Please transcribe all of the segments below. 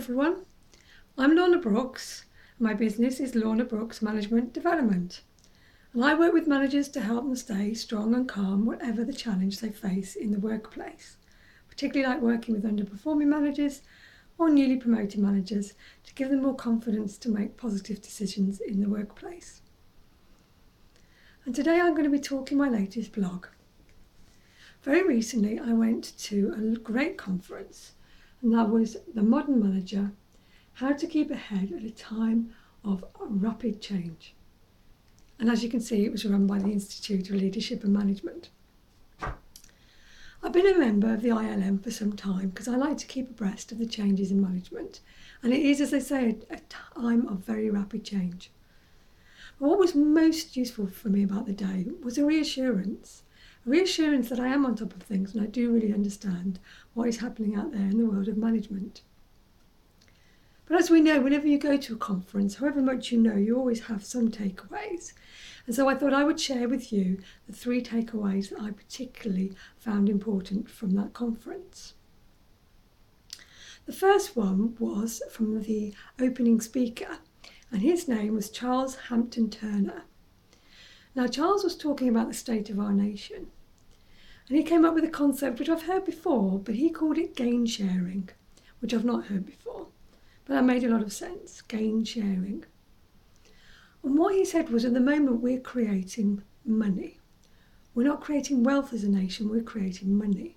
everyone, I'm Lorna Brooks. My business is Lorna Brooks Management Development, and I work with managers to help them stay strong and calm whatever the challenge they face in the workplace, particularly like working with underperforming managers or newly promoted managers to give them more confidence to make positive decisions in the workplace. And today I'm going to be talking my latest blog. Very recently I went to a great conference, and that was The Modern Manager, How to Keep Ahead at a Time of Rapid Change. And as you can see, it was run by the Institute of Leadership and Management. I've been a member of the ILM for some time because I like to keep abreast of the changes in management. And it is, as they say, a time of very rapid change. But what was most useful for me about the day was a reassurance that I am on top of things and I do really understand what is happening out there in the world of management. But as we know, whenever you go to a conference, however much you know, you always have some takeaways. And so I thought I would share with you the 3 takeaways that I particularly found important from that conference. The first one was from the opening speaker, and his name was Charles Hampton Turner. Now, Charles was talking about the state of our nation, and he came up with a concept which I've heard before, but he called it gain sharing, which I've not heard before, but that made a lot of sense, gain sharing. And what he said was, at the moment we're creating money. We're not creating wealth as a nation, we're creating money.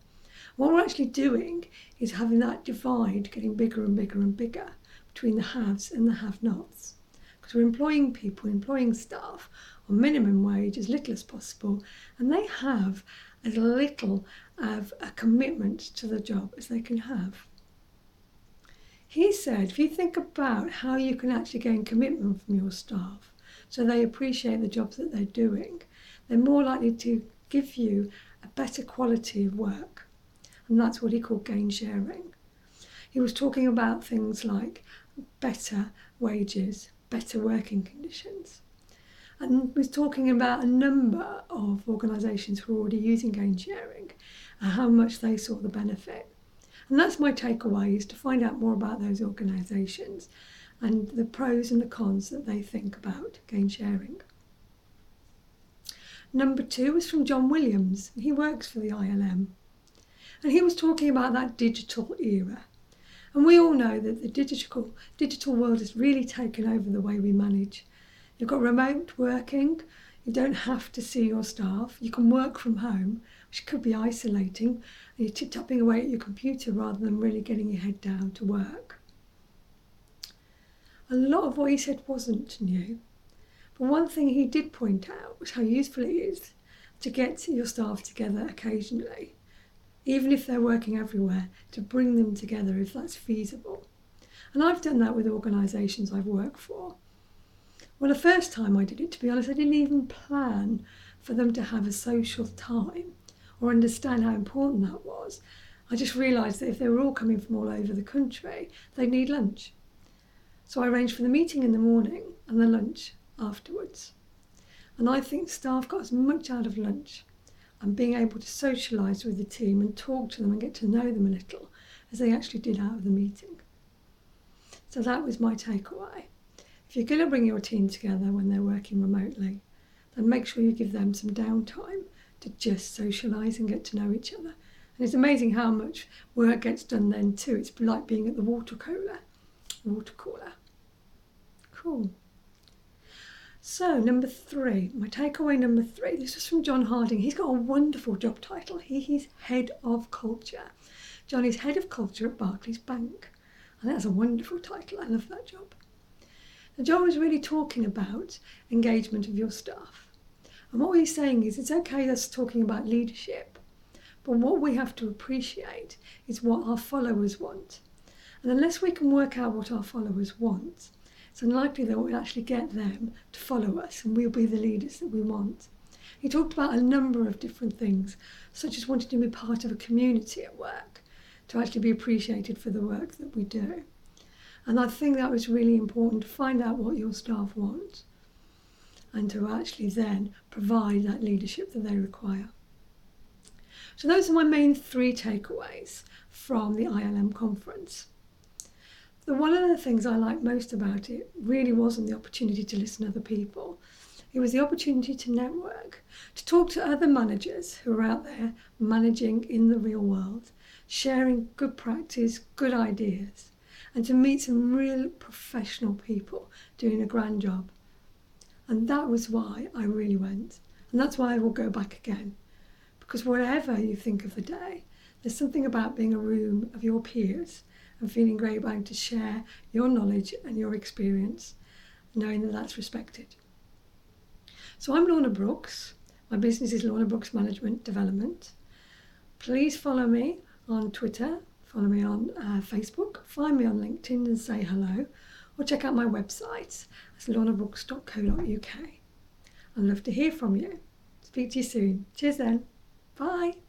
What we're actually doing is having that divide getting bigger and bigger and bigger between the haves and the have-nots. Because we're employing people, employing staff on minimum wage as little as possible, and they have as little of a commitment to the job as they can have. He said, if you think about how you can actually gain commitment from your staff so they appreciate the jobs that they're doing, they're more likely to give you a better quality of work. And that's what he called gain sharing. He was talking about things like better wages, better working conditions. And was talking about a number of organisations who are already using gain sharing and how much they saw the benefit. And that's my takeaway, is to find out more about those organisations and the pros and the cons that they think about gain sharing. Number 2 was from John Williams. He works for the ILM. And he was talking about that digital era. And we all know that the digital world has really taken over the way we manage. You've got remote working, you don't have to see your staff, you can work from home, which could be isolating, and you're tip-tapping away at your computer rather than really getting your head down to work. A lot of what he said wasn't new, but one thing he did point out was how useful it is to get your staff together occasionally, even if they're working everywhere, to bring them together if that's feasible. And I've done that with organisations I've worked for. Well, the first time I did it, to be honest, I didn't even plan for them to have a social time or understand how important that was. I just realised that if they were all coming from all over the country, they'd need lunch. So I arranged for the meeting in the morning and the lunch afterwards. And I think staff got as much out of lunch and being able to socialise with the team and talk to them and get to know them a little as they actually did out of the meeting. So that was my takeaway. If you're going to bring your team together when they're working remotely, then make sure you give them some downtime to just socialise and get to know each other. And it's amazing how much work gets done then too. It's like being at the water cooler. Cool. So number 3, my takeaway number 3, this was from John Harding. He's got a wonderful job title. He's Head of Culture. John is Head of Culture at Barclays Bank. And that's a wonderful title. I love that job. Now, John was really talking about engagement of your staff. And what he's saying is it's okay us talking about leadership, but what we have to appreciate is what our followers want. And unless we can work out what our followers want, it's unlikely that we'll actually get them to follow us and we'll be the leaders that we want. He talked about a number of different things, such as wanting to be part of a community at work, to actually be appreciated for the work that we do. And I think that was really important, to find out what your staff want and to actually then provide that leadership that they require. So those are my main 3 takeaways from the ILM conference. One of the things I liked most about it really wasn't the opportunity to listen to other people. It was the opportunity to network, to talk to other managers who are out there managing in the real world, sharing good practice, good ideas, and to meet some real professional people doing a grand job. And that was why I really went. And that's why I will go back again. Because whatever you think of the day, there's something about being a room of your peers and feeling great about able to share your knowledge and your experience, knowing that that's respected. So I'm Lorna Brooks. My business is Lorna Brooks Management Development. Please follow me on Twitter, follow me on Facebook, find me on LinkedIn and say hello, or check out my website. It's lornabrooks.co.uk. I'd love to hear from you. Speak to you soon. Cheers then. Bye.